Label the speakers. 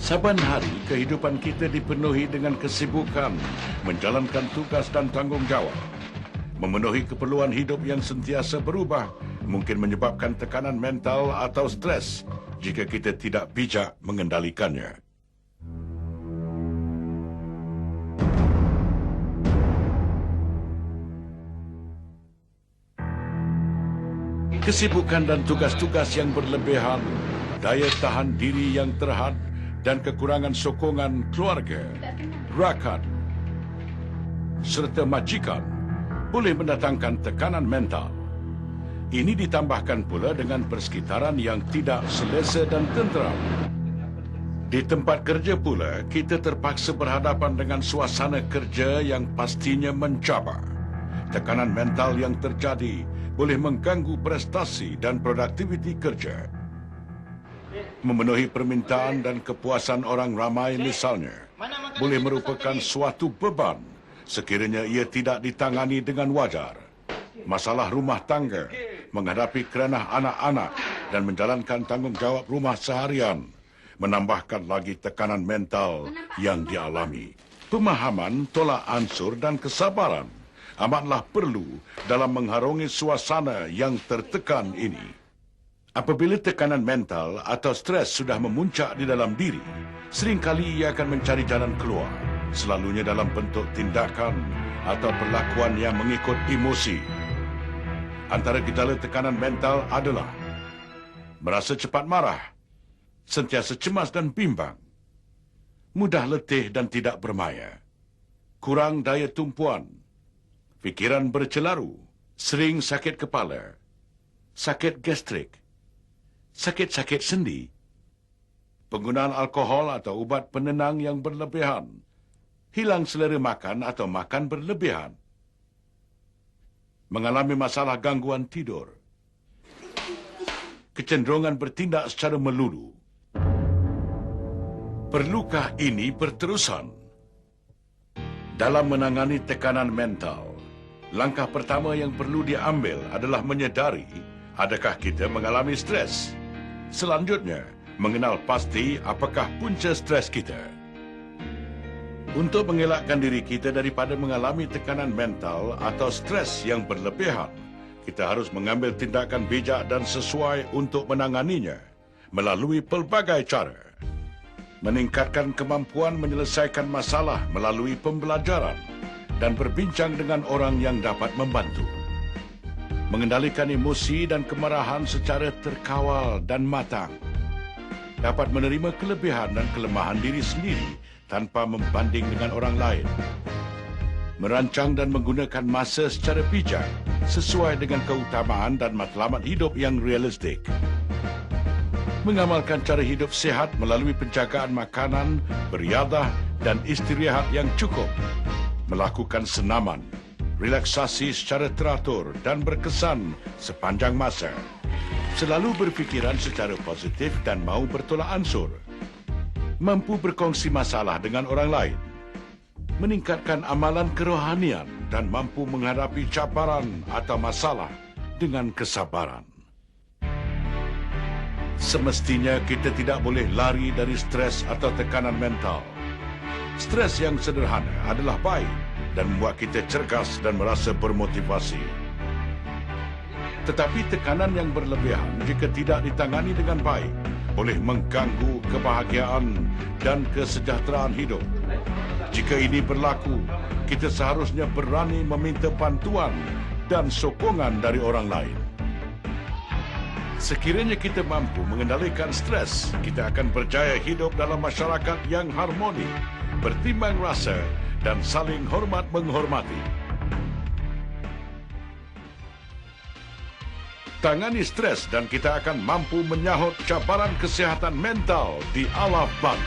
Speaker 1: Saban hari, kehidupan kita dipenuhi dengan kesibukan, menjalankan tugas dan tanggungjawab. Memenuhi keperluan hidup yang sentiasa berubah mungkin menyebabkan tekanan mental atau stres jika kita tidak bijak mengendalikannya. Kesibukan dan tugas-tugas yang berlebihan, daya tahan diri yang terhad, dan kekurangan sokongan keluarga, rakan, serta majikan boleh mendatangkan tekanan mental. Ini ditambahkan pula dengan persekitaran yang tidak selesa dan tenteram. Di tempat kerja pula, kita terpaksa berhadapan dengan suasana kerja yang pastinya mencabar. Tekanan mental yang terjadi boleh mengganggu prestasi dan produktiviti kerja. Memenuhi permintaan dan kepuasan orang ramai misalnya, boleh merupakan suatu beban sekiranya ia tidak ditangani dengan wajar. Masalah rumah tangga, menghadapi kerenah anak-anak dan menjalankan tanggungjawab rumah seharian, menambahkan lagi tekanan mental yang dialami. Pemahaman, tolak ansur dan kesabaran amatlah perlu dalam mengharungi suasana yang tertekan ini. Apabila tekanan mental atau stres sudah memuncak di dalam diri, seringkali ia akan mencari jalan keluar, selalunya dalam bentuk tindakan atau perlakuan yang mengikut emosi. Antara gejala tekanan mental adalah merasa cepat marah, sentiasa cemas dan bimbang, mudah letih dan tidak bermaya, kurang daya tumpuan, fikiran bercelaru, sering sakit kepala, sakit gastrik, sakit-sakit sendi, penggunaan alkohol atau ubat penenang yang berlebihan, hilang selera makan atau makan berlebihan, mengalami masalah gangguan tidur, kecenderungan bertindak secara melulu. Perlukah ini berterusan? Dalam menangani tekanan mental, langkah pertama yang perlu diambil adalah menyedari adakah kita mengalami stres. Selanjutnya, mengenal pasti apakah punca stres kita. Untuk mengelakkan diri kita daripada mengalami tekanan mental atau stres yang berlebihan, kita harus mengambil tindakan bijak dan sesuai untuk menanganinya melalui pelbagai cara. Meningkatkan kemampuan menyelesaikan masalah melalui pembelajaran dan berbincang dengan orang yang dapat membantu. Mengendalikan emosi dan kemarahan secara terkawal dan matang. Dapat menerima kelebihan dan kelemahan diri sendiri tanpa membanding dengan orang lain. Merancang dan menggunakan masa secara bijak sesuai dengan keutamaan dan matlamat hidup yang realistik. Mengamalkan cara hidup sihat melalui penjagaan makanan, beriadah dan istirahat yang cukup. Melakukan senaman, relaksasi secara teratur dan berkesan sepanjang masa. Selalu berfikiran secara positif dan mau bertolak ansur. Mampu berkongsi masalah dengan orang lain. Meningkatkan amalan kerohanian dan mampu menghadapi cabaran atau masalah dengan kesabaran. Semestinya kita tidak boleh lari dari stres atau tekanan mental. Stres yang sederhana adalah baik dan membuat kita cergas dan merasa bermotivasi. Tetapi tekanan yang berlebihan jika tidak ditangani dengan baik boleh mengganggu kebahagiaan dan kesejahteraan hidup. Jika ini berlaku, kita seharusnya berani meminta bantuan dan sokongan dari orang lain. Sekiranya kita mampu mengendalikan stres, kita akan berjaya hidup dalam masyarakat yang harmoni, bertimbang rasa dan saling hormat-menghormati. Tangani stres dan kita akan mampu menyahut cabaran kesihatan mental di ala ban.